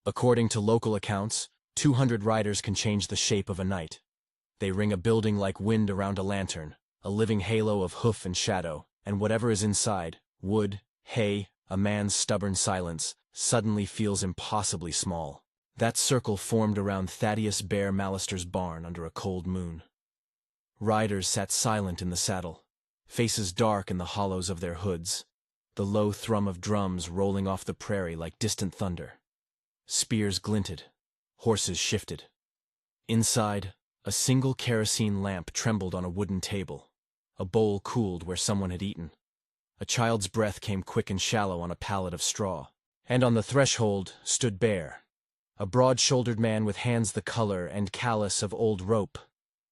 According to local accounts, 200 riders can change the shape of a night. They ring a building like wind around a lantern, a living halo of hoof and shadow, and whatever is inside, wood, hay, a man's stubborn silence, suddenly feels impossibly small. That circle formed around Thaddius Bear Mallister's barn under a cold moon. Riders sat silent in the saddle, faces dark in the hollows of their hoods, the low thrum of drums rolling off the prairie like distant thunder. Spears glinted, horses shifted. Inside, a single kerosene lamp trembled on a wooden table. A bowl cooled where someone had eaten. A child's breath came quick and shallow on a pallet of straw. And on the threshold stood Bear, a broad-shouldered man with hands the color and callous of old rope,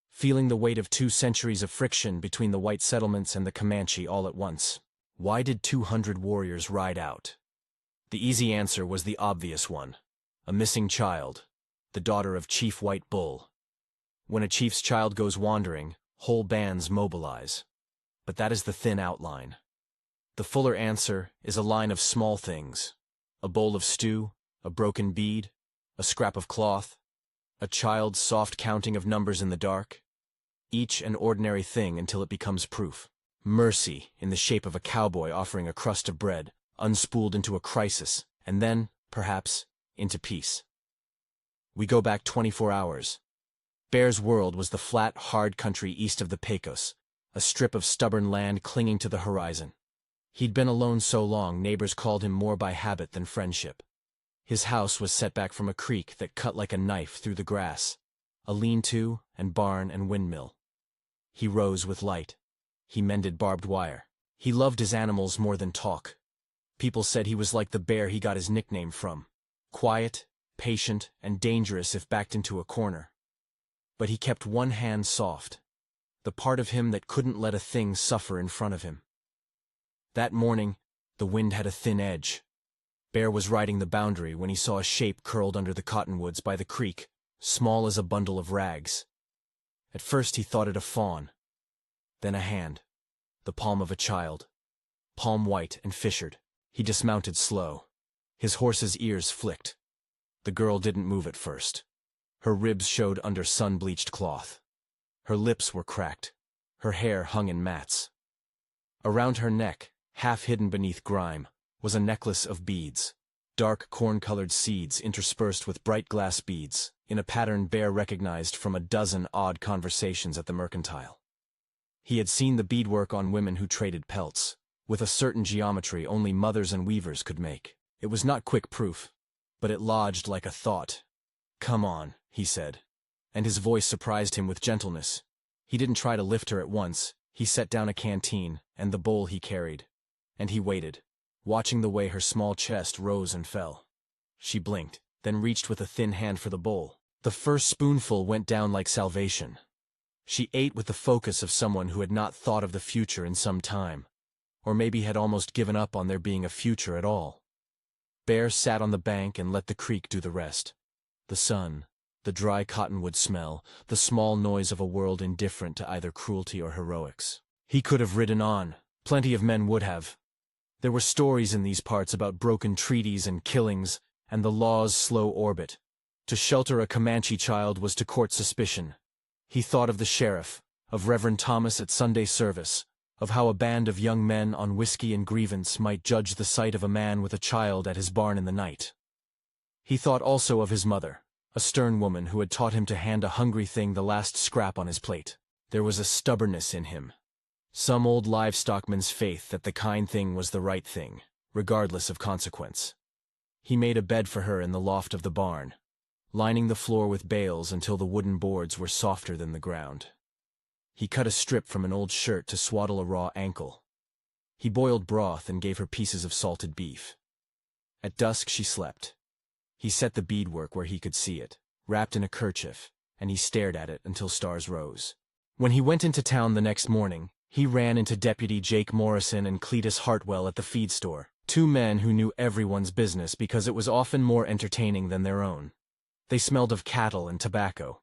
feeling the weight of 2 centuries of friction between the white settlements and the Comanche all at once. Why did 200 warriors ride out? The easy answer was the obvious one: a missing child, the daughter of Chief White Bull. When a chief's child goes wandering, whole bands mobilize. But that is the thin outline. The fuller answer is a line of small things: a bowl of stew, a broken bead, a scrap of cloth, a child's soft counting of numbers in the dark. Each an ordinary thing until it becomes proof. Mercy in the shape of a cowboy offering a crust of bread, unspooled into a crisis, and then, perhaps, into peace. We go back 24 hours. Bear's world was the flat, hard country east of the Pecos, a strip of stubborn land clinging to the horizon. He'd been alone so long neighbors called him more by habit than friendship. His house was set back from a creek that cut like a knife through the grass, a lean-to and barn and windmill. He rose with light. He mended barbed wire. He loved his animals more than talk. People said he was like the bear he got his nickname from: quiet, patient, and dangerous if backed into a corner. But he kept one hand soft, the part of him that couldn't let a thing suffer in front of him. That morning, the wind had a thin edge. Bear was riding the boundary when he saw a shape curled under the cottonwoods by the creek, small as a bundle of rags. At first he thought it a fawn, then a hand, the palm of a child, palm white and fissured. He dismounted slow. His horse's ears flicked. The girl didn't move at first. Her ribs showed under sun-bleached cloth. Her lips were cracked. Her hair hung in mats. Around her neck, half hidden beneath grime, was a necklace of beads, dark corn-colored seeds interspersed with bright glass beads, in a pattern Bear recognized from a dozen odd conversations at the mercantile. He had seen the beadwork on women who traded pelts, with a certain geometry only mothers and weavers could make. It was not quick proof, but it lodged like a thought. "Come on," he said, and his voice surprised him with gentleness. He didn't try to lift her at once. He set down a canteen and the bowl he carried, and he waited, watching the way her small chest rose and fell. She blinked, then reached with a thin hand for the bowl. The first spoonful went down like salvation. She ate with the focus of someone who had not thought of the future in some time, or maybe had almost given up on there being a future at all. Bear sat on the bank and let the creek do the rest. The sun, the dry cottonwood smell, the small noise of a world indifferent to either cruelty or heroics. He could have ridden on. Plenty of men would have. There were stories in these parts about broken treaties and killings, and the law's slow orbit. To shelter a Comanche child was to court suspicion. He thought of the sheriff, of Reverend Thomas at Sunday service, of how a band of young men on whiskey and grievance might judge the sight of a man with a child at his barn in the night. He thought also of his mother, a stern woman who had taught him to hand a hungry thing the last scrap on his plate. There was a stubbornness in him, some old livestockman's faith that the kind thing was the right thing, regardless of consequence. He made a bed for her in the loft of the barn, lining the floor with bales until the wooden boards were softer than the ground. He cut a strip from an old shirt to swaddle a raw ankle. He boiled broth and gave her pieces of salted beef. At dusk she slept. He set the beadwork where he could see it, wrapped in a kerchief, and he stared at it until stars rose. When he went into town the next morning, he ran into Deputy Jake Morrison and Cletus Hartwell at the feed store, 2 men who knew everyone's business because it was often more entertaining than their own. They smelled of cattle and tobacco.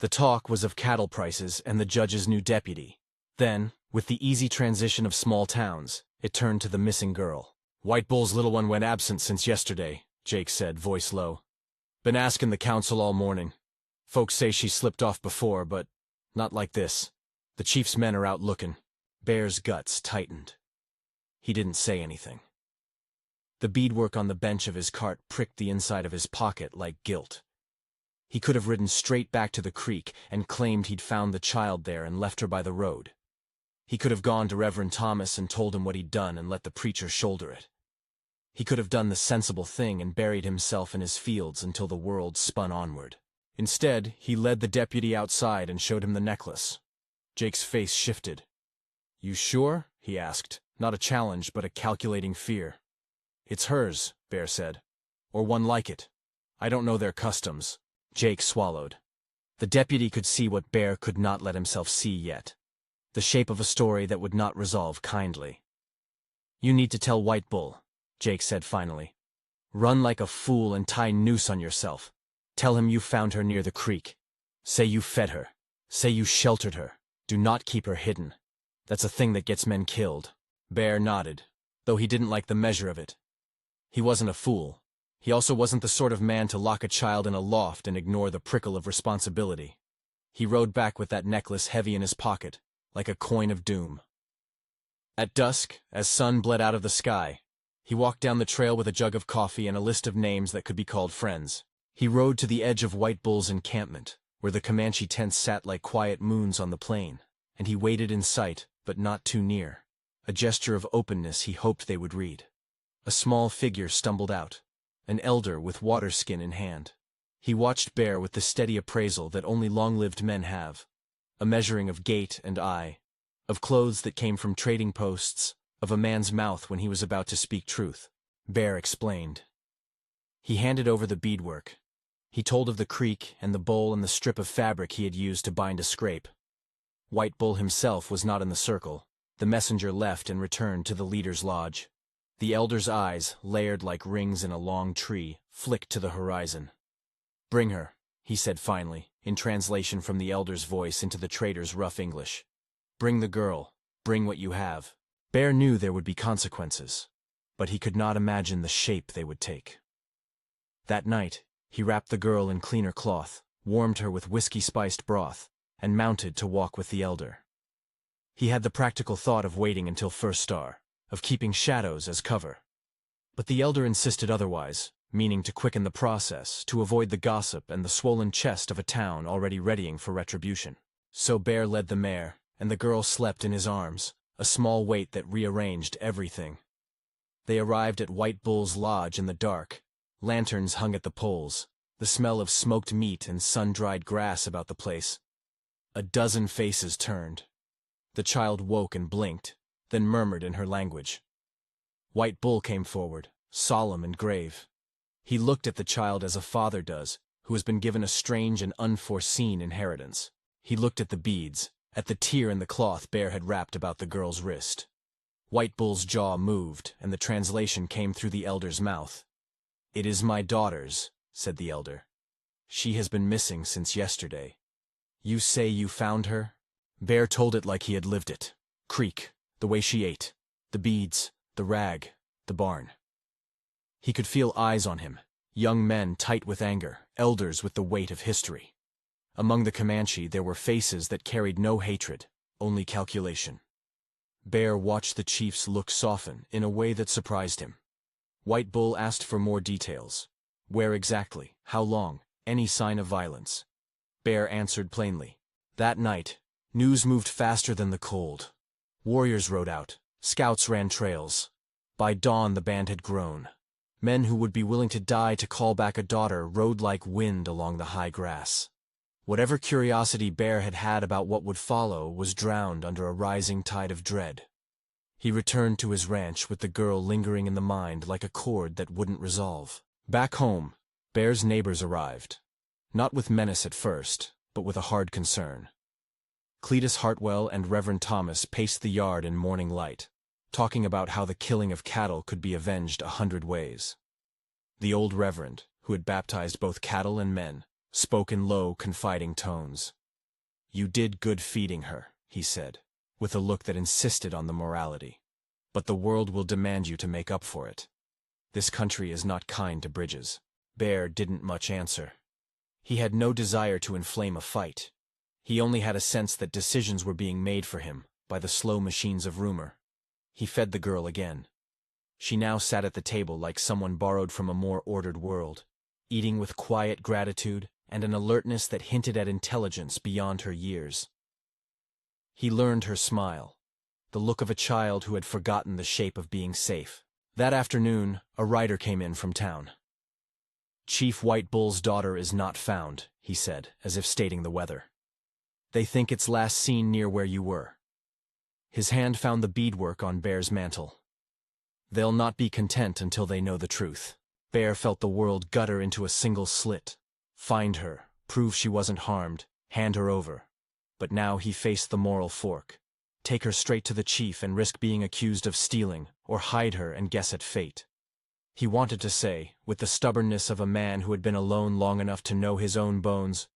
The talk was of cattle prices and the judge's new deputy. Then, with the easy transition of small towns, it turned to the missing girl. "White Bull's little one went absent since yesterday," Jake said, voice low. Been asking the council all morning. Folks say she slipped off before, but not like this. The chief's men are out looking. Bear's guts tightened. He didn't say anything. The beadwork on the bench of his cart pricked the inside of his pocket like guilt. He could have ridden straight back to the creek and claimed he'd found the child there and left her by the road. He could have gone to Reverend Thomas and told him what he'd done and let the preacher shoulder it. He could have done the sensible thing and buried himself in his fields until the world spun onward. Instead, he led the deputy outside and showed him the necklace. Jake's face shifted. "You sure?" he asked, not a challenge but a calculating fear. "It's hers," Bear said. "Or one like it. I don't know their customs." Jake swallowed. The deputy could see what Bear could not let himself see yet. The shape of a story that would not resolve kindly. "You need to tell White Bull," Jake said finally. "Run like a fool and tie noose on yourself. Tell him you found her near the creek. Say you fed her. Say you sheltered her. Do not keep her hidden. That's a thing that gets men killed." Bear nodded, though he didn't like the measure of it. He wasn't a fool. He also wasn't the sort of man to lock a child in a loft and ignore the prickle of responsibility. He rode back with that necklace heavy in his pocket, like a coin of doom. At dusk, as sun bled out of the sky, he walked down the trail with a jug of coffee and a list of names that could be called friends. He rode to the edge of White Bull's encampment, where the Comanche tents sat like quiet moons on the plain, and he waited in sight, but not too near, a gesture of openness he hoped they would read. A small figure stumbled out, an elder with water skin in hand. He watched Bear with the steady appraisal that only long-lived men have, a measuring of gait and eye, of clothes that came from trading posts, of a man's mouth when he was about to speak truth. Bear explained. He handed over the beadwork. He told of the creek and the bowl and the strip of fabric he had used to bind a scrape. White Bull himself was not in the circle. The messenger left and returned to the leader's lodge. The elder's eyes, layered like rings in a long tree, flicked to the horizon. "Bring her," he said finally, in translation from the elder's voice into the trader's rough English. "Bring the girl. Bring what you have." Bear knew there would be consequences, but he could not imagine the shape they would take. That night, he wrapped the girl in cleaner cloth, warmed her with whiskey-spiced broth, and mounted to walk with the elder. He had the practical thought of waiting until first star, of keeping shadows as cover. But the elder insisted otherwise, meaning to quicken the process, to avoid the gossip and the swollen chest of a town already readying for retribution. So Bear led the mare, and the girl slept in his arms, a small weight that rearranged everything. They arrived at White Bull's lodge in the dark. Lanterns hung at the poles, the smell of smoked meat and sun-dried grass about the place. A dozen faces turned. The child woke and blinked, then murmured in her language. White Bull came forward, solemn and grave. He looked at the child as a father does, who has been given a strange and unforeseen inheritance. He looked at the beads, at the tear in the cloth Bear had wrapped about the girl's wrist. White Bull's jaw moved, and the translation came through the elder's mouth. "It is my daughter's," said the elder. "She has been missing since yesterday. You say you found her?" Bear told it like he had lived it. Creek, the way she ate, the beads, the rag, the barn. He could feel eyes on him, young men tight with anger, elders with the weight of history. Among the Comanche there were faces that carried no hatred, only calculation. Bear watched the chief's look soften in a way that surprised him. White Bull asked for more details. Where exactly? How long? Any sign of violence? Bear answered plainly. That night, news moved faster than the cold. Warriors rode out. Scouts ran trails. By dawn the band had grown. Men who would be willing to die to call back a daughter rode like wind along the high grass. Whatever curiosity Bear had had about what would follow was drowned under a rising tide of dread. He returned to his ranch with the girl lingering in the mind like a chord that wouldn't resolve. Back home, Bear's neighbors arrived. Not with menace at first, but with a hard concern. Cletus Hartwell and Reverend Thomas paced the yard in morning light, talking about how the killing of cattle could be avenged 100 ways. The old reverend, who had baptized both cattle and men, spoke in low, confiding tones. "You did good feeding her," he said, with a look that insisted on the morality. "But the world will demand you to make up for it. This country is not kind to bridges." Bear didn't much answer. He had no desire to inflame a fight. He only had a sense that decisions were being made for him by the slow machines of rumor. He fed the girl again. She now sat at the table like someone borrowed from a more ordered world, eating with quiet gratitude and an alertness that hinted at intelligence beyond her years. He learned her smile, the look of a child who had forgotten the shape of being safe. That afternoon, a rider came in from town. "Chief White Bull's daughter is not found," he said, as if stating the weather. "They think it's last seen near where you were." His hand found the beadwork on Bear's mantle. "They'll not be content until they know the truth." Bear felt the world gutter into a single slit. Find her, prove she wasn't harmed, hand her over. But now he faced the moral fork. Take her straight to the chief and risk being accused of stealing, or hide her and guess at fate. He wanted to say, with the stubbornness of a man who had been alone long enough to know his own bones,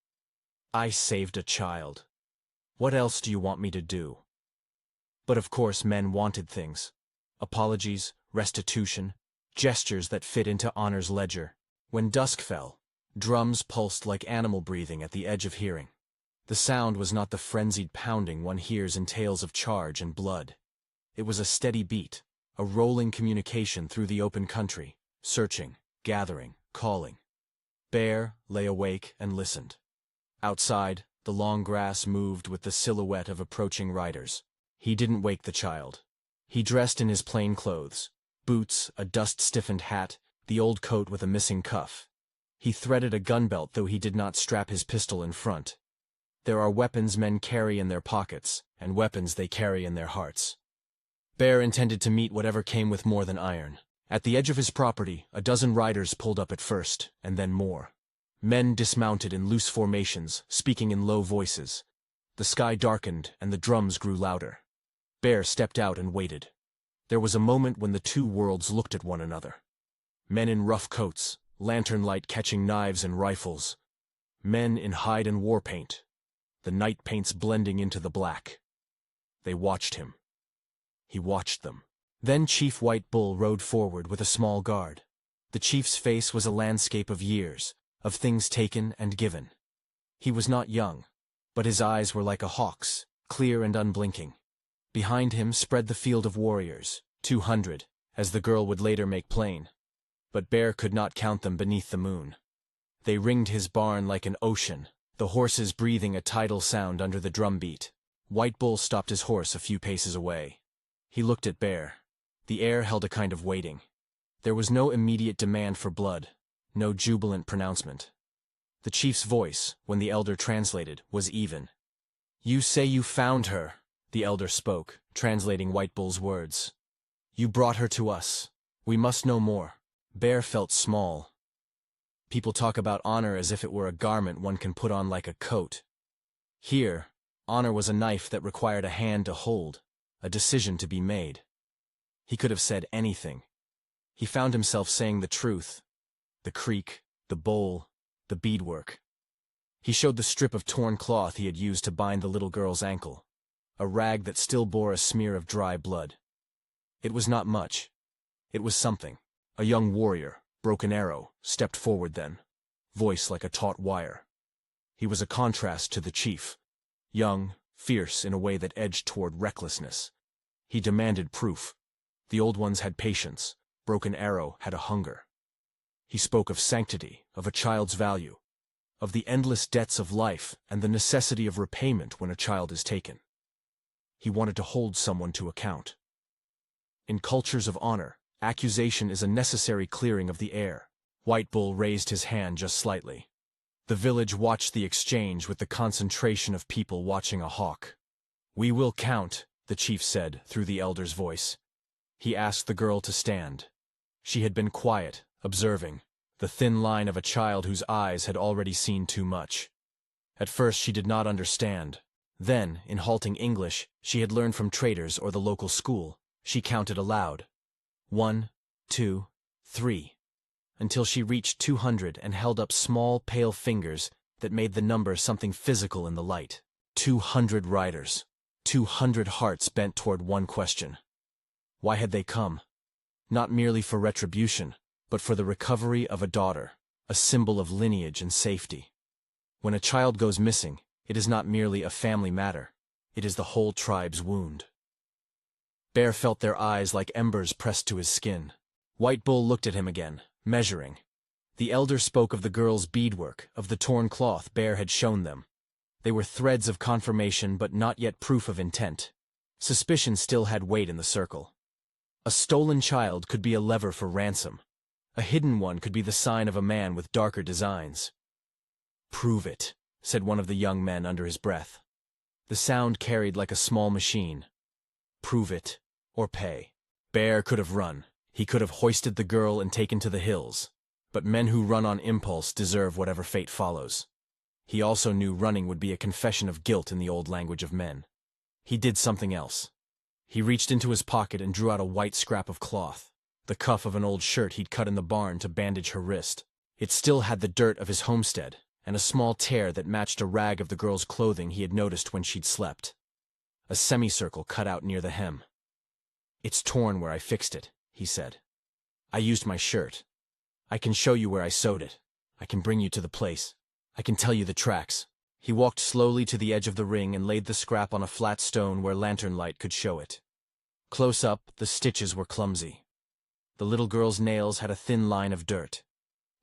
"I saved a child. What else do you want me to do?" But of course men wanted things. Apologies, restitution, gestures that fit into Honor's ledger. When dusk fell, drums pulsed like animal breathing at the edge of hearing. The sound was not the frenzied pounding one hears in tales of charge and blood. It was a steady beat, a rolling communication through the open country, searching, gathering, calling. Bear lay awake and listened. Outside, the long grass moved with the silhouette of approaching riders. He didn't wake the child. He dressed in his plain clothes, boots, a dust-stiffened hat, the old coat with a missing cuff. He threaded a gun belt, though he did not strap his pistol in front. There are weapons men carry in their pockets, and weapons they carry in their hearts. Bear intended to meet whatever came with more than iron. At the edge of his property, a dozen riders pulled up at first, and then more. Men dismounted in loose formations, speaking in low voices. The sky darkened, and the drums grew louder. Bear stepped out and waited. There was a moment when the two worlds looked at one another. Men in rough coats, lantern light catching knives and rifles. Men in hide and war paint, the night paints blending into the black. They watched him. He watched them. Then Chief White Bull rode forward with a small guard. The chief's face was a landscape of years, of things taken and given. He was not young, but his eyes were like a hawk's, clear and unblinking. Behind him spread the field of warriors, 200, as the girl would later make plain. But Bear could not count them beneath the moon. They ringed his barn like an ocean, the horses breathing a tidal sound under the drumbeat. White Bull stopped his horse a few paces away. He looked at Bear. The air held a kind of waiting. There was no immediate demand for blood, no jubilant pronouncement. The chief's voice, when the elder translated, was even. "You say you found her," the elder spoke, translating White Bull's words. "You brought her to us. We must know more." Bear felt small. People talk about honor as if it were a garment one can put on like a coat. Here, honor was a knife that required a hand to hold, a decision to be made. He could have said anything. He found himself saying the truth. The creak, the bowl, the beadwork. He showed the strip of torn cloth he had used to bind the little girl's ankle, a rag that still bore a smear of dry blood. It was not much. It was something. A young warrior, broken arrow, stepped forward then, voice like a taut wire. He was a contrast to the chief, young, fierce in a way that edged toward recklessness. He demanded proof. The old ones had patience. Broken Arrow had a hunger. He spoke of sanctity, of a child's value, of the endless debts of life and the necessity of repayment when a child is taken. He wanted to hold someone to account. In cultures of honor, accusation is a necessary clearing of the air. White Bull raised his hand just slightly. The village watched the exchange with the concentration of people watching a hawk. "We will count," the chief said through the elder's voice. He asked the girl to stand. She had been quiet, observing, the thin line of a child whose eyes had already seen too much. At first she did not understand. Then, in halting English, she had learned from traders or the local school, she counted aloud. 1, 2, 3, until she reached 200 and held up small, pale fingers that made the number something physical in the light. 200 riders. 200 hearts bent toward one question. Why had they come? Not merely for retribution, but for the recovery of a daughter, a symbol of lineage and safety. When a child goes missing, it is not merely a family matter, it is the whole tribe's wound. Bear felt their eyes like embers pressed to his skin. White Bull looked at him again, measuring. The elder spoke of the girl's beadwork, of the torn cloth Bear had shown them. They were threads of confirmation but not yet proof of intent. Suspicion still had weight in the circle. A stolen child could be a lever for ransom. A hidden one could be the sign of a man with darker designs. "Prove it," said one of the young men under his breath. The sound carried like a small machine. "Prove it, or pay." Bear could have run. He could have hoisted the girl and taken to the hills. But men who run on impulse deserve whatever fate follows. He also knew running would be a confession of guilt in the old language of men. He did something else. He reached into his pocket and drew out a white scrap of cloth, the cuff of an old shirt he'd cut in the barn to bandage her wrist. It still had the dirt of his homestead, and a small tear that matched a rag of the girl's clothing he had noticed when she'd slept. A semicircle cut out near the hem. "It's torn where I fixed it," he said. "I used my shirt. I can show you where I sewed it. I can bring you to the place. I can tell you the tracks." He walked slowly to the edge of the ring and laid the scrap on a flat stone where lantern light could show it. Close up, the stitches were clumsy. The little girl's nails had a thin line of dirt.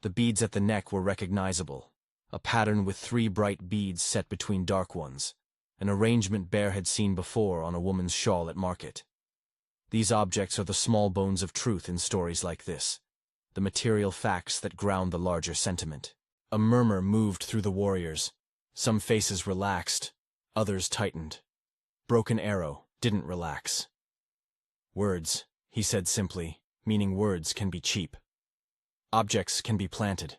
The beads at the neck were recognizable, a pattern with 3 bright beads set between dark ones, an arrangement Bear had seen before on a woman's shawl at market. These objects are the small bones of truth in stories like this, the material facts that ground the larger sentiment. A murmur moved through the warriors. Some faces relaxed, others tightened. Broken Arrow didn't relax. "Words," he said simply, meaning words can be cheap. Objects can be planted.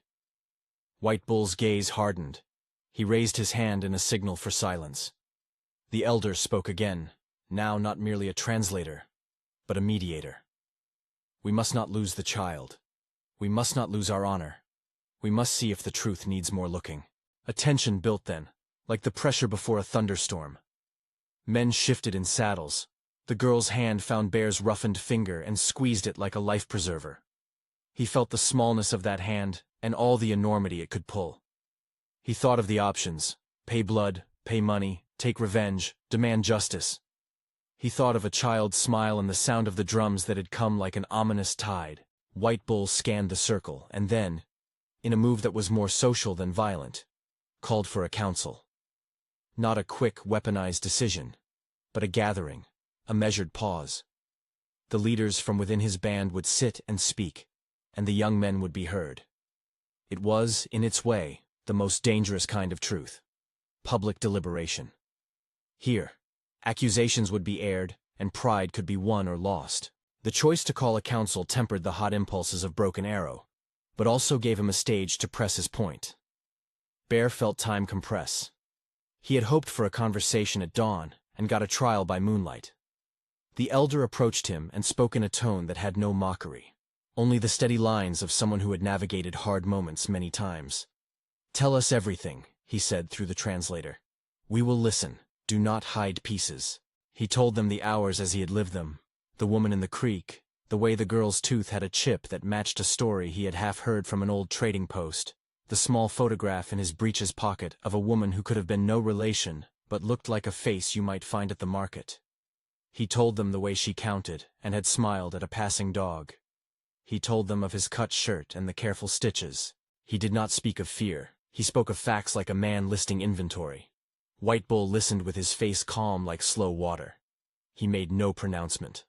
White Bull's gaze hardened. He raised his hand in a signal for silence. The elder spoke again, now not merely a translator, but a mediator. "We must not lose the child. We must not lose our honor. We must see if the truth needs more looking." A tension built then, like the pressure before a thunderstorm. Men shifted in saddles. The girl's hand found Bear's roughened finger and squeezed it like a life preserver. He felt the smallness of that hand and all the enormity it could pull. He thought of the options: pay blood, pay money, take revenge, demand justice. He thought of a child's smile and the sound of the drums that had come like an ominous tide. White Bull scanned the circle and then, in a move that was more social than violent, called for a council. Not a quick, weaponized decision, but a gathering, a measured pause. The leaders from within his band would sit and speak, and the young men would be heard. It was, in its way, the most dangerous kind of truth: public deliberation. Here, accusations would be aired, and pride could be won or lost. The choice to call a council tempered the hot impulses of Broken Arrow, but also gave him a stage to press his point. Bear felt time compress. He had hoped for a conversation at dawn and got a trial by moonlight. The elder approached him and spoke in a tone that had no mockery, only the steady lines of someone who had navigated hard moments many times. "Tell us everything," he said through the translator. "We will listen. Do not hide pieces." He told them the hours as he had lived them, the woman in the creek, the way the girl's tooth had a chip that matched a story he had half heard from an old trading post, the small photograph in his breeches pocket of a woman who could have been no relation but looked like a face you might find at the market. He told them the way she counted and had smiled at a passing dog. He told them of his cut shirt and the careful stitches. He did not speak of fear. He spoke of facts like a man listing inventory. White Bull listened with his face calm like slow water. He made no pronouncement.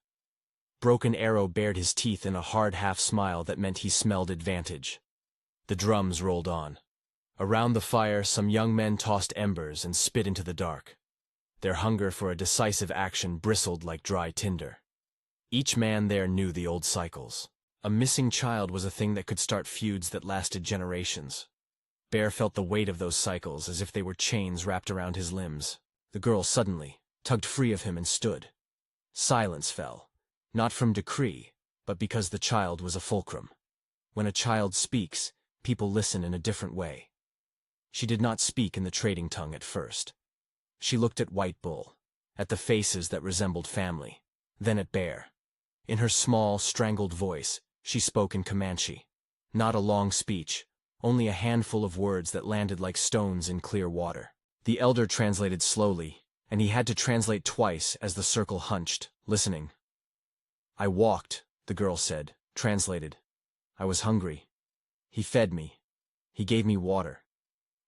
Broken Arrow bared his teeth in a hard half-smile that meant he smelled advantage. The drums rolled on. Around the fire, some young men tossed embers and spit into the dark. Their hunger for a decisive action bristled like dry tinder. Each man there knew the old cycles. A missing child was a thing that could start feuds that lasted generations. Bear felt the weight of those cycles as if they were chains wrapped around his limbs. The girl suddenly tugged free of him and stood. Silence fell, not from decree, but because the child was a fulcrum. When a child speaks, people listen in a different way. She did not speak in the trading tongue at first. She looked at White Bull, at the faces that resembled family, then at Bear. In her small, strangled voice, she spoke in Comanche. Not a long speech, only a handful of words that landed like stones in clear water. The elder translated slowly, and he had to translate twice as the circle hunched, listening. "I walked," the girl said, translated. "I was hungry. He fed me. He gave me water.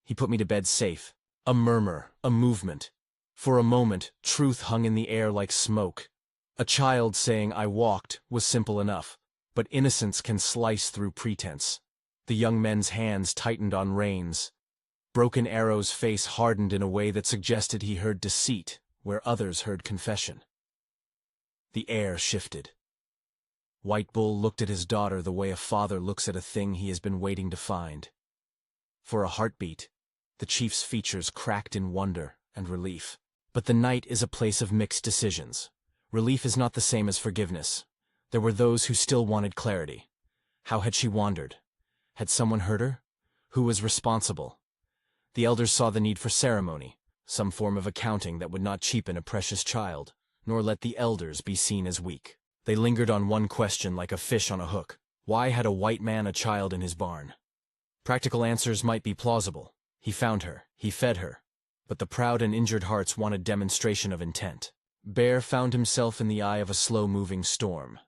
He put me to bed safe." A murmur, a movement. For a moment, truth hung in the air like smoke. A child saying "I walked" was simple enough, but innocence can slice through pretense. The young men's hands tightened on reins. Broken Arrow's face hardened in a way that suggested he heard deceit where others heard confession. The air shifted. White Bull looked at his daughter the way a father looks at a thing he has been waiting to find. For a heartbeat, the chief's features cracked in wonder and relief. But the night is a place of mixed decisions. Relief is not the same as forgiveness. There were those who still wanted clarity. How had she wandered? Had someone hurt her? Who was responsible? The elders saw the need for ceremony, some form of accounting that would not cheapen a precious child, nor let the elders be seen as weak. They lingered on one question like a fish on a hook. Why had a white man a child in his barn? Practical answers might be plausible. He found her. He fed her. But the proud and injured hearts wanted demonstration of intent. Bear found himself in the eye of a slow-moving storm.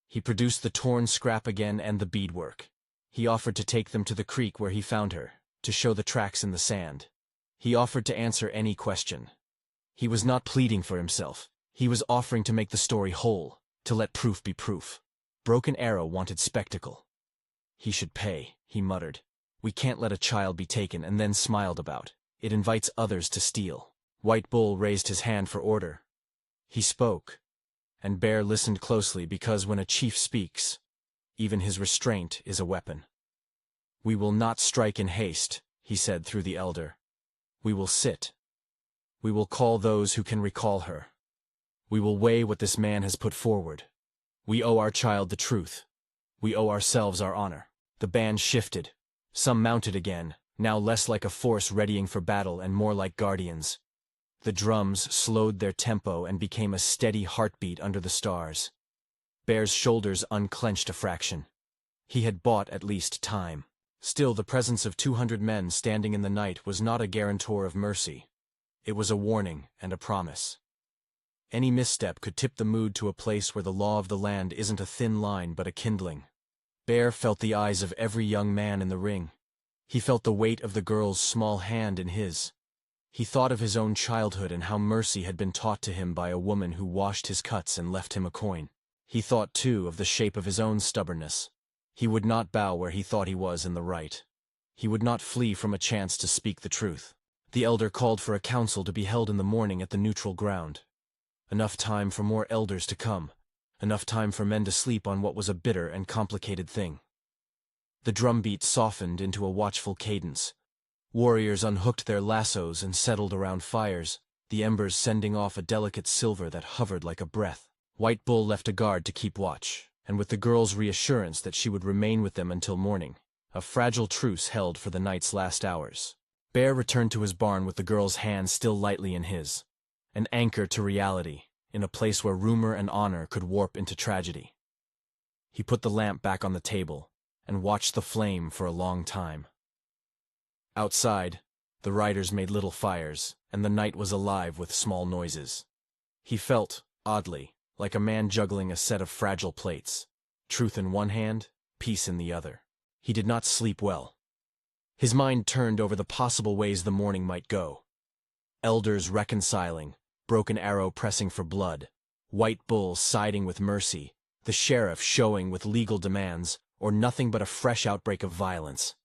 He produced the torn scrap again and the beadwork. He offered to take them to the creek where he found her, to show the tracks in the sand. He offered to answer any question. He was not pleading for himself. He was offering to make the story whole, to let proof be proof. Broken Arrow wanted spectacle. "He should pay," he muttered. "We can't let a child be taken," and then smiled about. "It invites others to steal." White Bull raised his hand for order. He spoke, and Bear listened closely because when a chief speaks, even his restraint is a weapon. "We will not strike in haste," he said through the elder. "We will sit. We will call those who can recall her. We will weigh what this man has put forward. We owe our child the truth. We owe ourselves our honor." The band shifted. Some mounted again, now less like a force readying for battle and more like guardians. The drums slowed their tempo and became a steady heartbeat under the stars. Bear's shoulders unclenched a fraction. He had bought at least time. Still, the presence of 200 men standing in the night was not a guarantor of mercy. It was a warning and a promise. Any misstep could tip the mood to a place where the law of the land isn't a thin line but a kindling. Bear felt the eyes of every young man in the ring. He felt the weight of the girl's small hand in his. He thought of his own childhood and how mercy had been taught to him by a woman who washed his cuts and left him a coin. He thought, too, of the shape of his own stubbornness. He would not bow where he thought he was in the right. He would not flee from a chance to speak the truth. The elder called for a council to be held in the morning at the neutral ground. Enough time for more elders to come. Enough time for men to sleep on what was a bitter and complicated thing. The drumbeat softened into a watchful cadence. Warriors unhooked their lassos and settled around fires, the embers sending off a delicate silver that hovered like a breath. White Bull left a guard to keep watch, and with the girl's reassurance that she would remain with them until morning, a fragile truce held for the night's last hours. Bear returned to his barn with the girl's hand still lightly in his, an anchor to reality, in a place where rumor and honor could warp into tragedy. He put the lamp back on the table and watched the flame for a long time. Outside, the riders made little fires, and the night was alive with small noises. He felt, oddly, like a man juggling a set of fragile plates, truth in one hand, peace in the other. He did not sleep well. His mind turned over the possible ways the morning might go. Elders reconciling, Broken Arrow pressing for blood, White Bull siding with mercy, the sheriff showing with legal demands, or nothing but a fresh outbreak of violence.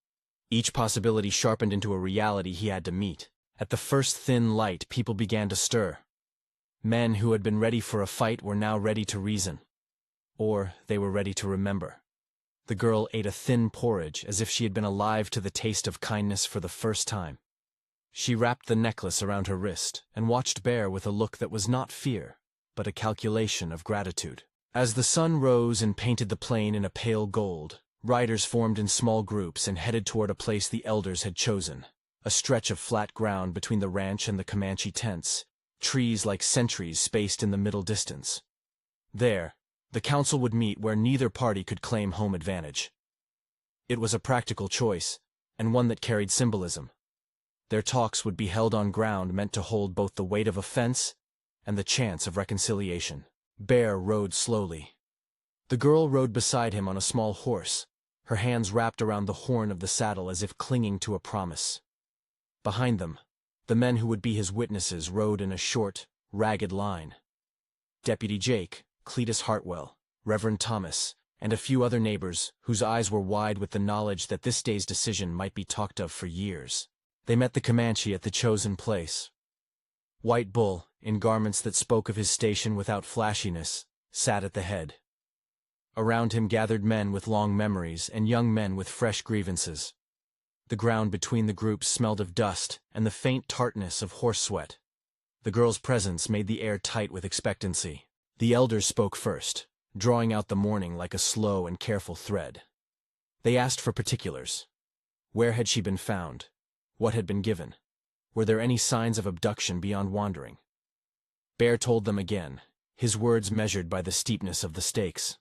Each possibility sharpened into a reality he had to meet. At the first thin light, people began to stir. Men who had been ready for a fight were now ready to reason. Or they were ready to remember. The girl ate a thin porridge as if she had been alive to the taste of kindness for the first time. She wrapped the necklace around her wrist and watched Bear with a look that was not fear, but a calculation of gratitude. As the sun rose and painted the plain in a pale gold, riders formed in small groups and headed toward a place the elders had chosen, a stretch of flat ground between the ranch and the Comanche tents, trees like sentries spaced in the middle distance. There, the council would meet where neither party could claim home advantage. It was a practical choice, and one that carried symbolism. Their talks would be held on ground meant to hold both the weight of offense and the chance of reconciliation. Bear rode slowly. The girl rode beside him on a small horse, her hands wrapped around the horn of the saddle as if clinging to a promise. Behind them, the men who would be his witnesses rode in a short, ragged line. Deputy Jake, Cletus Hartwell, Reverend Thomas, and a few other neighbors whose eyes were wide with the knowledge that this day's decision might be talked of for years. They met the Comanche at the chosen place. White Bull, in garments that spoke of his station without flashiness, sat at the head. Around him gathered men with long memories and young men with fresh grievances. The ground between the groups smelled of dust and the faint tartness of horse sweat. The girl's presence made the air tight with expectancy. The elders spoke first, drawing out the morning like a slow and careful thread. They asked for particulars. Where had she been found? What had been given? Were there any signs of abduction beyond wandering? Bear told them again, his words measured by the steepness of the stakes.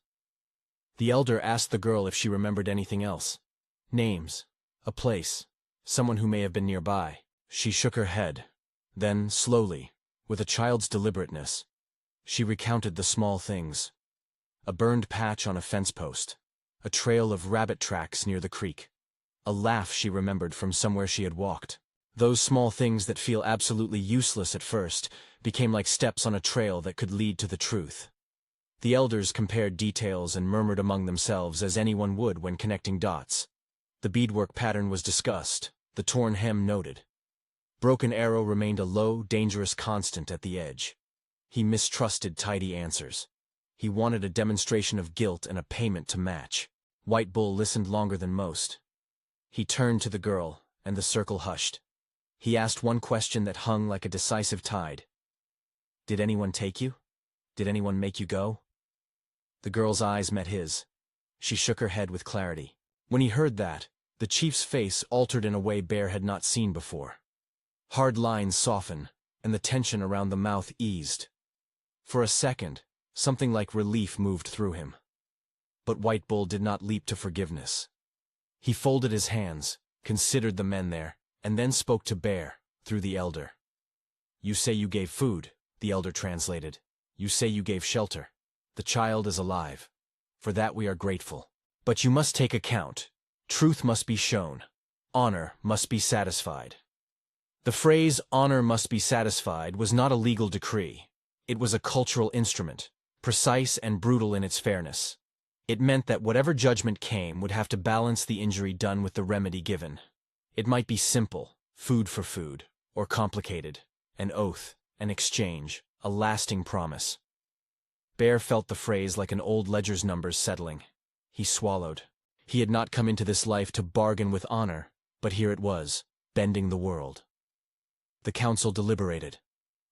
The elder asked the girl if she remembered anything else. Names, a place, someone who may have been nearby. She shook her head. Then, slowly, with a child's deliberateness, she recounted the small things. A burned patch on a fence post, a trail of rabbit tracks near the creek, a laugh she remembered from somewhere she had walked. Those small things that feel absolutely useless at first became like steps on a trail that could lead to the truth. The elders compared details and murmured among themselves as anyone would when connecting dots. The beadwork pattern was discussed, the torn hem noted. Broken Arrow remained a low, dangerous constant at the edge. He mistrusted tidy answers. He wanted a demonstration of guilt and a payment to match. White Bull listened longer than most. He turned to the girl, and the circle hushed. He asked one question that hung like a decisive tide. Did anyone take you? Did anyone make you go? The girl's eyes met his. She shook her head with clarity. When he heard that, the chief's face altered in a way Bear had not seen before. Hard lines softened, and the tension around the mouth eased. For a second, something like relief moved through him. But White Bull did not leap to forgiveness. He folded his hands, considered the men there, and then spoke to Bear, through the elder. You say you gave food, the elder translated. You say you gave shelter. The child is alive. For that we are grateful. But you must take account. Truth must be shown. Honor must be satisfied. The phrase, honor must be satisfied, was not a legal decree. It was a cultural instrument, precise and brutal in its fairness. It meant that whatever judgment came would have to balance the injury done with the remedy given. It might be simple, food for food, or complicated, an oath, an exchange, a lasting promise. Bear felt the phrase like an old ledger's numbers settling. He swallowed. He had not come into this life to bargain with honor, but here it was, bending the world. The council deliberated.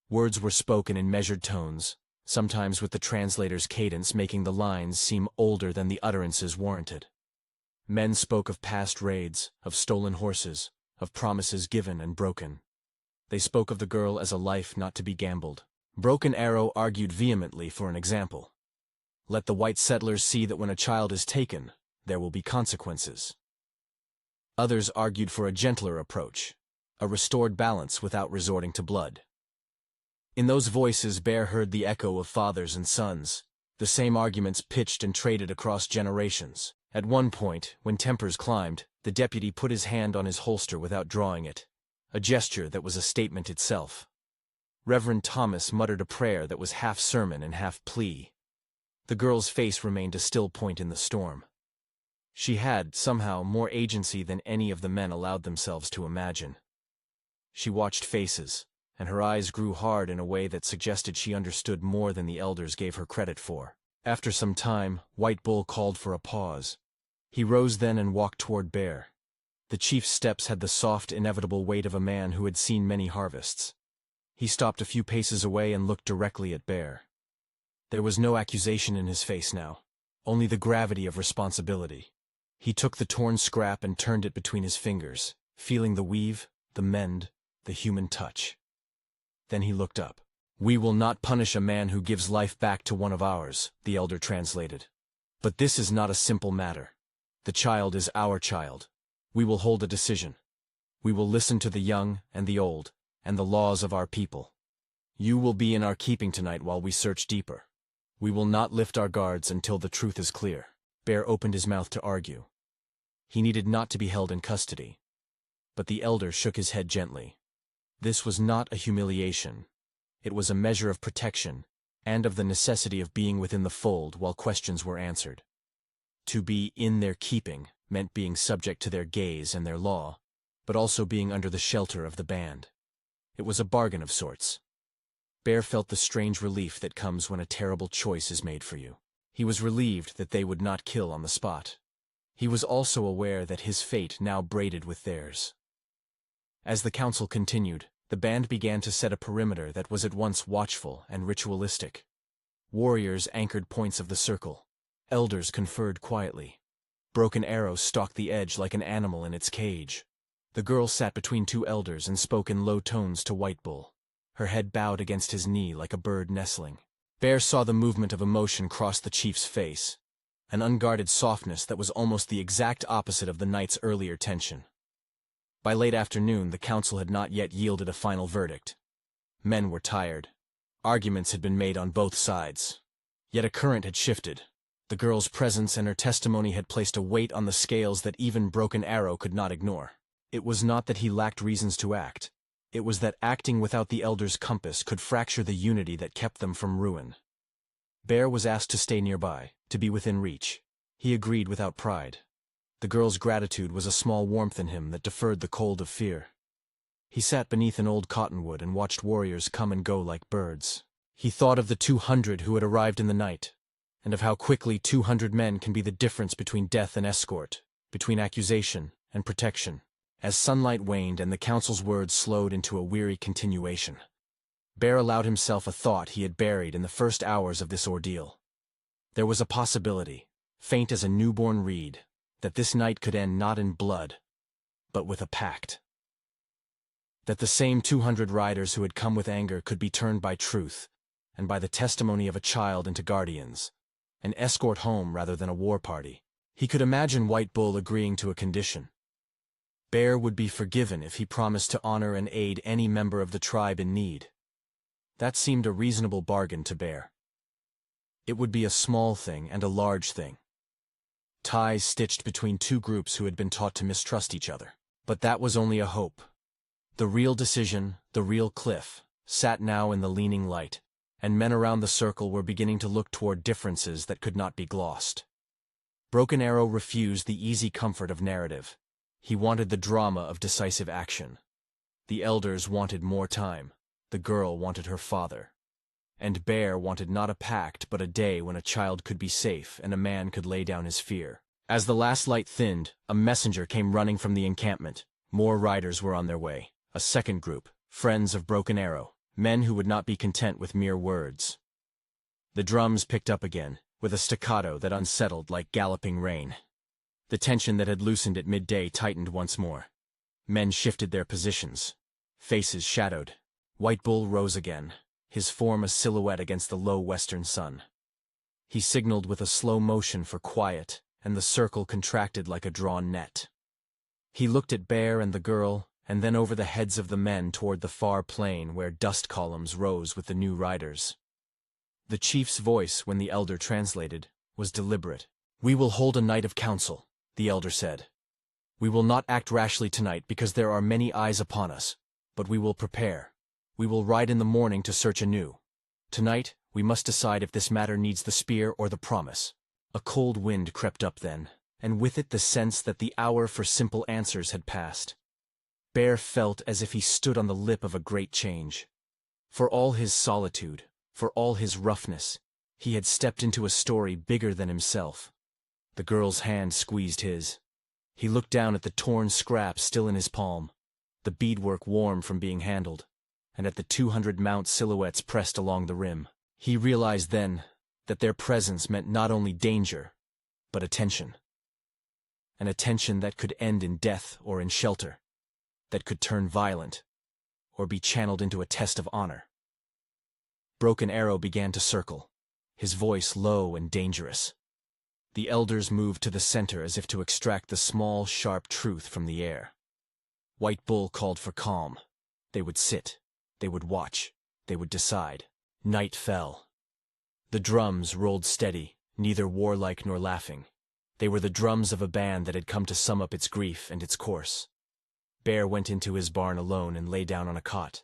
Words were spoken in measured tones, sometimes with the translator's cadence making the lines seem older than the utterances warranted. Men spoke of past raids, of stolen horses, of promises given and broken. They spoke of the girl as a life not to be gambled. Broken Arrow argued vehemently for an example. Let the white settlers see that when a child is taken, there will be consequences. Others argued for a gentler approach, a restored balance without resorting to blood. In those voices Bear heard the echo of fathers and sons, the same arguments pitched and traded across generations. At one point, when tempers climbed, the deputy put his hand on his holster without drawing it, a gesture that was a statement itself. Reverend Thomas muttered a prayer that was half sermon and half plea. The girl's face remained a still point in the storm. She had, somehow, more agency than any of the men allowed themselves to imagine. She watched faces, and her eyes grew hard in a way that suggested she understood more than the elders gave her credit for. After some time, White Bull called for a pause. He rose then and walked toward Bear. The chief's steps had the soft, inevitable weight of a man who had seen many harvests. He stopped a few paces away and looked directly at Bear. There was no accusation in his face now, only the gravity of responsibility. He took the torn scrap and turned it between his fingers, feeling the weave, the mend, the human touch. Then he looked up. We will not punish a man who gives life back to one of ours, the elder translated. But this is not a simple matter. The child is our child. We will hold a decision. We will listen to the young and the old, and the laws of our people. You will be in our keeping tonight while we search deeper. We will not lift our guards until the truth is clear. Bear opened his mouth to argue. He needed not to be held in custody. But the elder shook his head gently. This was not a humiliation. It was a measure of protection, and of the necessity of being within the fold while questions were answered. To be in their keeping meant being subject to their gaze and their law, but also being under the shelter of the band. It was a bargain of sorts. Bear felt the strange relief that comes when a terrible choice is made for you. He was relieved that they would not kill on the spot. He was also aware that his fate now braided with theirs. As the council continued, the band began to set a perimeter that was at once watchful and ritualistic. Warriors anchored points of the circle. Elders conferred quietly. Broken Arrow stalked the edge like an animal in its cage. The girl sat between two elders and spoke in low tones to White Bull, her head bowed against his knee like a bird nestling. Bear saw the movement of emotion cross the chief's face, an unguarded softness that was almost the exact opposite of the night's earlier tension. By late afternoon, the council had not yet yielded a final verdict. Men were tired. Arguments had been made on both sides. Yet a current had shifted. The girl's presence and her testimony had placed a weight on the scales that even Broken Arrow could not ignore. It was not that he lacked reasons to act. It was that acting without the elder's compass could fracture the unity that kept them from ruin. Bear was asked to stay nearby, to be within reach. He agreed without pride. The girl's gratitude was a small warmth in him that deferred the cold of fear. He sat beneath an old cottonwood and watched warriors come and go like birds. He thought of the 200 who had arrived in the night, and of how quickly 200 men can be the difference between death and escort, between accusation and protection. As sunlight waned and the council's words slowed into a weary continuation, Bear allowed himself a thought he had buried in the first hours of this ordeal. There was a possibility, faint as a newborn reed, that this night could end not in blood, but with a pact. That the same 200 riders who had come with anger could be turned by truth, and by the testimony of a child into guardians, an escort home rather than a war party. He could imagine White Bull agreeing to a condition. Bear would be forgiven if he promised to honor and aid any member of the tribe in need. That seemed a reasonable bargain to Bear. It would be a small thing and a large thing. Ties stitched between two groups who had been taught to mistrust each other. But that was only a hope. The real decision, the real cliff, sat now in the leaning light, and men around the circle were beginning to look toward differences that could not be glossed. Broken Arrow refused the easy comfort of narrative. He wanted the drama of decisive action. The elders wanted more time. The girl wanted her father. And Bear wanted not a pact but a day when a child could be safe and a man could lay down his fear. As the last light thinned, a messenger came running from the encampment. More riders were on their way. A second group, friends of Broken Arrow, men who would not be content with mere words. The drums picked up again, with a staccato that unsettled like galloping rain. The tension that had loosened at midday tightened once more. Men shifted their positions. Faces shadowed. White Bull rose again, his form a silhouette against the low western sun. He signaled with a slow motion for quiet, and the circle contracted like a drawn net. He looked at Bear and the girl, and then over the heads of the men toward the far plain where dust columns rose with the new riders. The chief's voice, when the elder translated, was deliberate. "We will hold a night of council," the elder said. "We will not act rashly tonight because there are many eyes upon us, but we will prepare. We will ride in the morning to search anew. Tonight, we must decide if this matter needs the spear or the promise." A cold wind crept up then, and with it the sense that the hour for simple answers had passed. Bear felt as if he stood on the lip of a great change. For all his solitude, for all his roughness, he had stepped into a story bigger than himself. The girl's hand squeezed his. He looked down at the torn scrap still in his palm, the beadwork warm from being handled, and at the 200 mount silhouettes pressed along the rim. He realized then that their presence meant not only danger, but attention. An attention that could end in death or in shelter, that could turn violent, or be channeled into a test of honor. Broken Arrow began to circle, his voice low and dangerous. The elders moved to the center as if to extract the small, sharp truth from the air. White Bull called for calm. They would sit. They would watch. They would decide. Night fell. The drums rolled steady, neither warlike nor laughing. They were the drums of a band that had come to sum up its grief and its course. Bear went into his barn alone and lay down on a cot.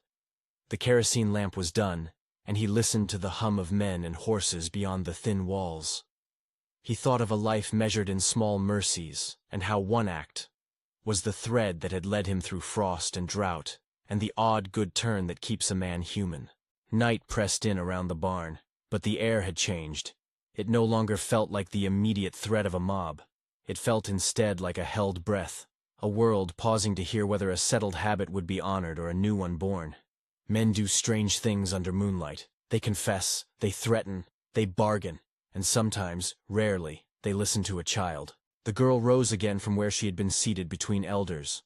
The kerosene lamp was done, and he listened to the hum of men and horses beyond the thin walls. He thought of a life measured in small mercies, and how one act was the thread that had led him through frost and drought, and the odd good turn that keeps a man human. Night pressed in around the barn, but the air had changed. It no longer felt like the immediate threat of a mob. It felt instead like a held breath, a world pausing to hear whether a settled habit would be honored or a new one born. Men do strange things under moonlight. They confess, they threaten, they bargain, and sometimes, rarely, they listen to a child. The girl rose again from where she had been seated between elders,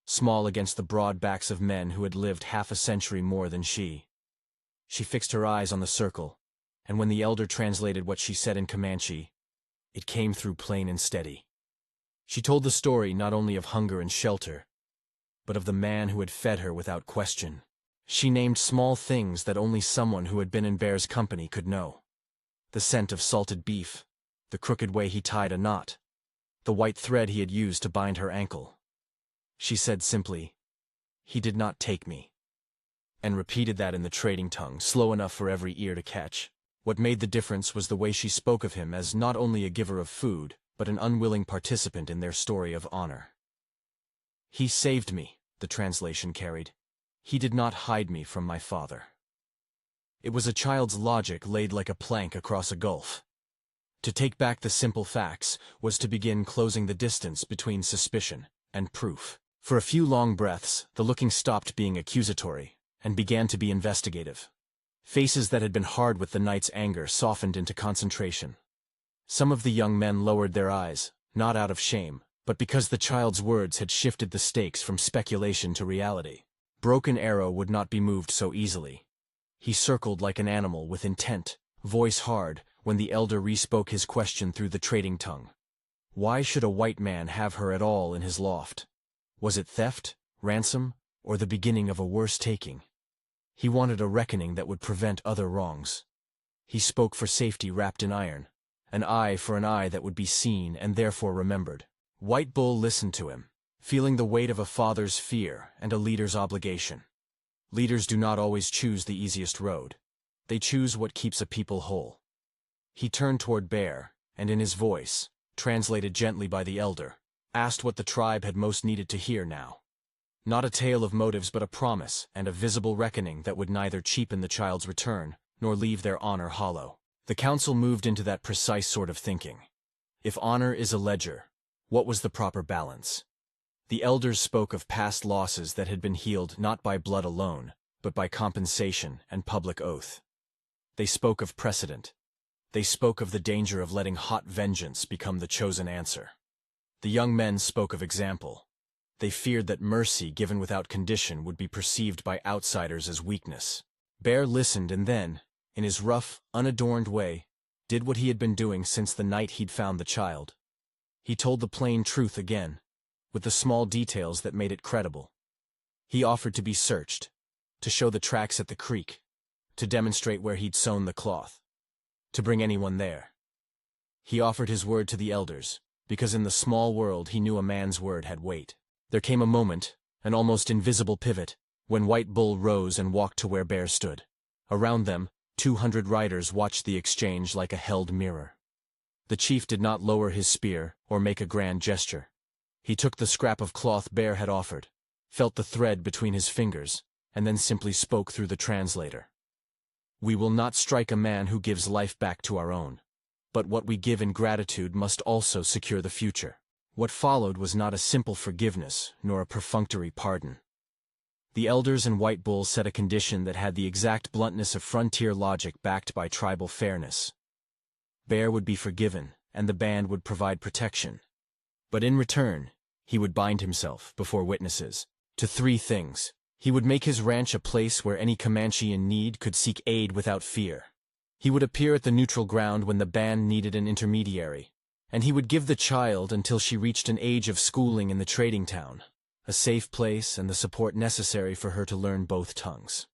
small against the broad backs of men who had lived half a century more than she. She fixed her eyes on the circle, and when the elder translated what she said in Comanche, it came through plain and steady. She told the story not only of hunger and shelter, but of the man who had fed her without question. She named small things that only someone who had been in Bear's company could know. The scent of salted beef, the crooked way he tied a knot, the white thread he had used to bind her ankle. She said simply, "He did not take me," and repeated that in the trading tongue, slow enough for every ear to catch. What made the difference was the way she spoke of him as not only a giver of food, but an unwilling participant in their story of honor. "He saved me," the translation carried. "He did not hide me from my father." It was a child's logic laid like a plank across a gulf. To take back the simple facts was to begin closing the distance between suspicion and proof. For a few long breaths, the looking stopped being accusatory and began to be investigative. Faces that had been hard with the night's anger softened into concentration. Some of the young men lowered their eyes, not out of shame, but because the child's words had shifted the stakes from speculation to reality. Broken Arrow would not be moved so easily. He circled like an animal with intent, voice hard, when the elder re-spoke his question through the trading tongue. Why should a white man have her at all in his loft? Was it theft, ransom, or the beginning of a worse taking? He wanted a reckoning that would prevent other wrongs. He spoke for safety wrapped in iron, an eye for an eye that would be seen and therefore remembered. White Bull listened to him, feeling the weight of a father's fear and a leader's obligation. Leaders do not always choose the easiest road. They choose what keeps a people whole. He turned toward Bear, and in his voice, translated gently by the elder, asked what the tribe had most needed to hear now. Not a tale of motives but a promise and a visible reckoning that would neither cheapen the child's return nor leave their honor hollow. The council moved into that precise sort of thinking. If honor is a ledger, what was the proper balance? The elders spoke of past losses that had been healed not by blood alone, but by compensation and public oath. They spoke of precedent. They spoke of the danger of letting hot vengeance become the chosen answer. The young men spoke of example. They feared that mercy given without condition would be perceived by outsiders as weakness. Bear listened and then, in his rough, unadorned way, did what he had been doing since the night he'd found the child. He told the plain truth again, with the small details that made it credible. He offered to be searched, to show the tracks at the creek, to demonstrate where he'd sewn the cloth, to bring anyone there. He offered his word to the elders, because in the small world he knew a man's word had weight. There came a moment, an almost invisible pivot, when White Bull rose and walked to where Bear stood. Around them, 200 riders watched the exchange like a held mirror. The chief did not lower his spear or make a grand gesture. He took the scrap of cloth Bear had offered, felt the thread between his fingers, and then simply spoke through the translator. "We will not strike a man who gives life back to our own, but what we give in gratitude must also secure the future." What followed was not a simple forgiveness, nor a perfunctory pardon. The elders and White Bull set a condition that had the exact bluntness of frontier logic backed by tribal fairness. Bear would be forgiven, and the band would provide protection. But in return, he would bind himself, before witnesses, to 3 things. He would make his ranch a place where any Comanche in need could seek aid without fear. He would appear at the neutral ground when the band needed an intermediary, and he would give the child until she reached an age of schooling in the trading town, a safe place and the support necessary for her to learn both tongues.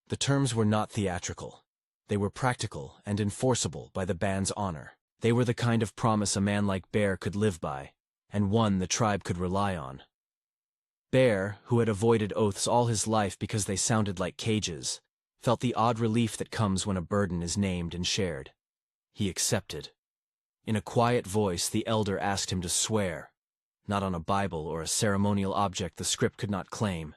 The terms were not theatrical. They were practical and enforceable by the band's honor. They were the kind of promise a man like Bear could live by, and one the tribe could rely on. Bear, who had avoided oaths all his life because they sounded like cages, felt the odd relief that comes when a burden is named and shared. He accepted. In a quiet voice, the elder asked him to swear, not on a Bible or a ceremonial object the script could not claim,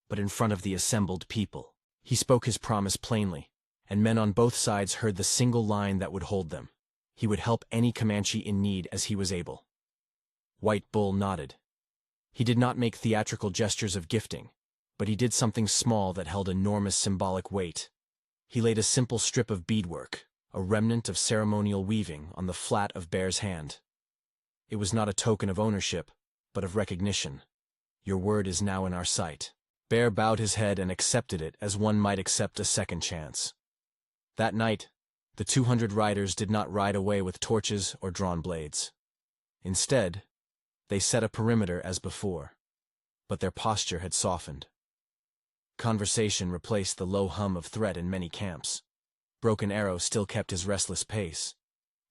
but in front of the assembled people. He spoke his promise plainly, and men on both sides heard the single line that would hold them. He would help any Comanche in need as he was able. White Bull nodded. He did not make theatrical gestures of gifting, but he did something small that held enormous symbolic weight. He laid a simple strip of beadwork, a remnant of ceremonial weaving, on the flat of Bear's hand. It was not a token of ownership, but of recognition. Your word is now in our sight. Bear bowed his head and accepted it as one might accept a second chance. That night, the 200 riders did not ride away with torches or drawn blades. Instead, they set a perimeter as before, but their posture had softened. Conversation replaced the low hum of threat in many camps. Broken Arrow still kept his restless pace,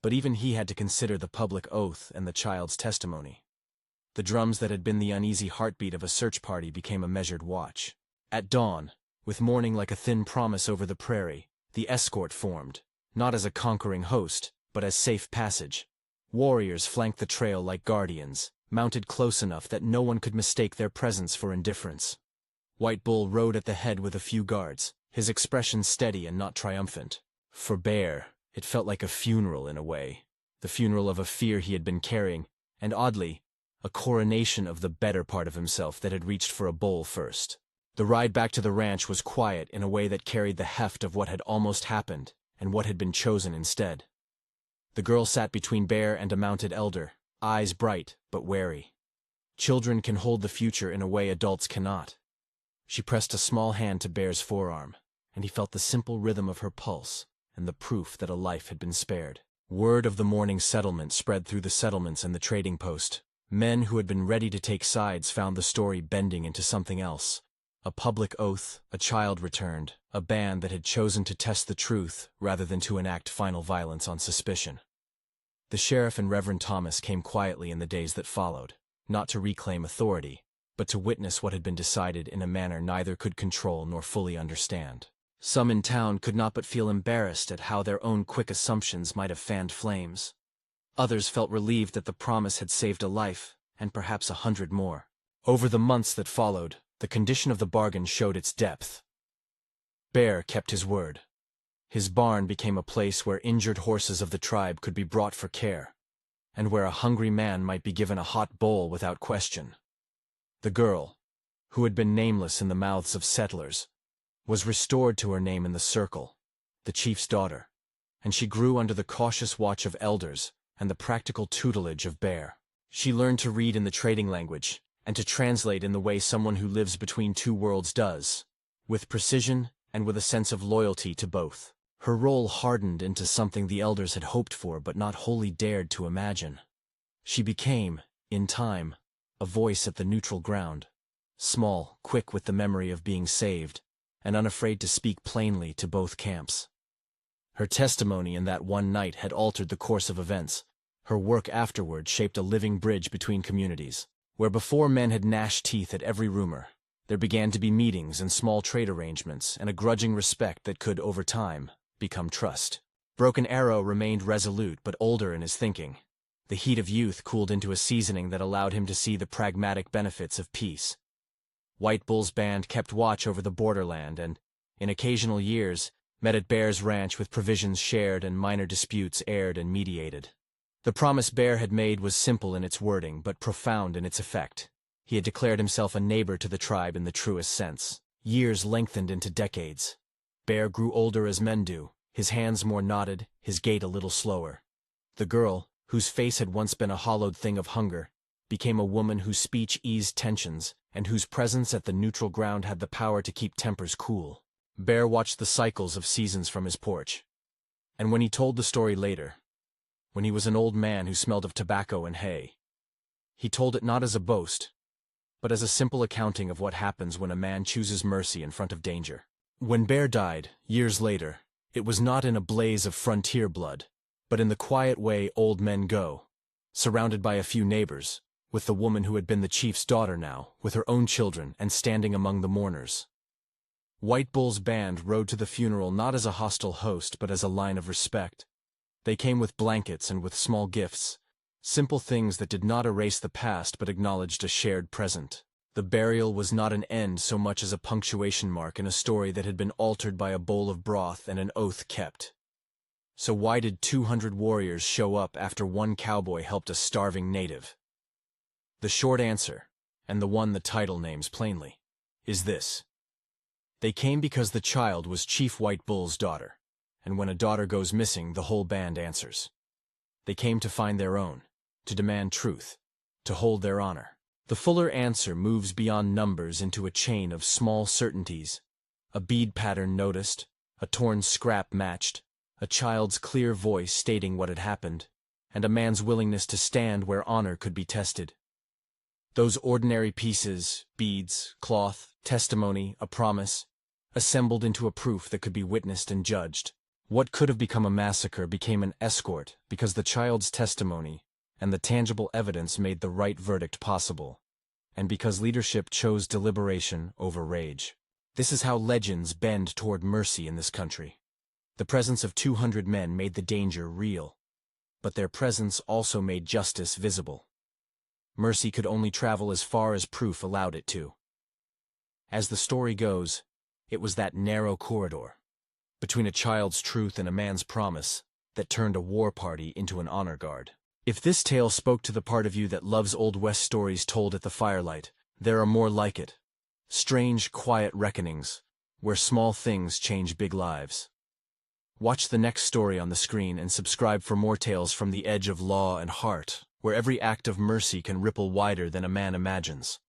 but even he had to consider the public oath and the child's testimony. The drums that had been the uneasy heartbeat of a search party became a measured watch. At dawn, with morning like a thin promise over the prairie, the escort formed, not as a conquering host, but as safe passage. Warriors flanked the trail like guardians, mounted close enough that no one could mistake their presence for indifference. White Bull rode at the head with a few guards, his expression steady and not triumphant. For Bear, it felt like a funeral in a way, the funeral of a fear he had been carrying, and oddly, a coronation of the better part of himself that had reached for a bowl first. The ride back to the ranch was quiet in a way that carried the heft of what had almost happened and what had been chosen instead. The girl sat between Bear and a mounted elder, eyes bright but wary. Children can hold the future in a way adults cannot. She pressed a small hand to Bear's forearm, and he felt the simple rhythm of her pulse and the proof that a life had been spared. Word of the morning settlement spread through the settlements and the trading post. Men who had been ready to take sides found the story bending into something else. A public oath, a child returned, a band that had chosen to test the truth rather than to enact final violence on suspicion. The sheriff and Reverend Thomas came quietly in the days that followed, not to reclaim authority, but to witness what had been decided in a manner neither could control nor fully understand. Some in town could not but feel embarrassed at how their own quick assumptions might have fanned flames. Others felt relieved that the promise had saved a life, and perhaps 100 more. Over the months that followed, the condition of the bargain showed its depth. Bear kept his word. His barn became a place where injured horses of the tribe could be brought for care, and where a hungry man might be given a hot bowl without question. The girl, who had been nameless in the mouths of settlers, was restored to her name in the circle, the chief's daughter, and she grew under the cautious watch of elders and the practical tutelage of Bear. She learned to read in the trading language, and to translate in the way someone who lives between two worlds does, with precision and with a sense of loyalty to both. Her role hardened into something the elders had hoped for but not wholly dared to imagine. She became, in time, a voice at the neutral ground, small, quick with the memory of being saved, and unafraid to speak plainly to both camps. Her testimony in that one night had altered the course of events. Her work afterward shaped a living bridge between communities. Where before men had gnashed teeth at every rumor, there began to be meetings and small trade arrangements and a grudging respect that could, over time, become trust. Broken Arrow remained resolute but older in his thinking. The heat of youth cooled into a seasoning that allowed him to see the pragmatic benefits of peace. White Bull's band kept watch over the borderland and, in occasional years, met at Bear's ranch with provisions shared and minor disputes aired and mediated. The promise Bear had made was simple in its wording but profound in its effect. He had declared himself a neighbor to the tribe in the truest sense. Years lengthened into decades. Bear grew older as men do, his hands more knotted, his gait a little slower. The girl, whose face had once been a hollowed thing of hunger, became a woman whose speech eased tensions and whose presence at the neutral ground had the power to keep tempers cool. Bear watched the cycles of seasons from his porch. And when he told the story later, when he was an old man who smelled of tobacco and hay. He told it not as a boast, but as a simple accounting of what happens when a man chooses mercy in front of danger. When Bear died, years later, it was not in a blaze of frontier blood, but in the quiet way old men go, surrounded by a few neighbors, with the woman who had been the chief's daughter now, with her own children, and standing among the mourners. White Bull's band rode to the funeral not as a hostile host, but as a line of respect. They came with blankets and with small gifts, simple things that did not erase the past but acknowledged a shared present. The burial was not an end so much as a punctuation mark in a story that had been altered by a bowl of broth and an oath kept. So why did 200 warriors show up after one cowboy helped a starving native? The short answer, and the one the title names plainly, is this. They came because the child was Chief White Bull's daughter, and when a daughter goes missing, the whole band answers. They came to find their own, to demand truth, to hold their honor. The fuller answer moves beyond numbers into a chain of small certainties, a bead pattern noticed, a torn scrap matched, a child's clear voice stating what had happened, and a man's willingness to stand where honor could be tested. Those ordinary pieces, beads, cloth, testimony, a promise, assembled into a proof that could be witnessed and judged. What could have become a massacre became an escort because the child's testimony and the tangible evidence made the right verdict possible, and because leadership chose deliberation over rage. This is how legends bend toward mercy in this country. The presence of 200 men made the danger real, but their presence also made justice visible. Mercy could only travel as far as proof allowed it to. As the story goes, it was that narrow corridor, between a child's truth and a man's promise, that turned a war party into an honor guard. If this tale spoke to the part of you that loves Old West stories told at the firelight, there are more like it. Strange, quiet reckonings, where small things change big lives. Watch the next story on the screen and subscribe for more tales from the edge of law and heart, where every act of mercy can ripple wider than a man imagines.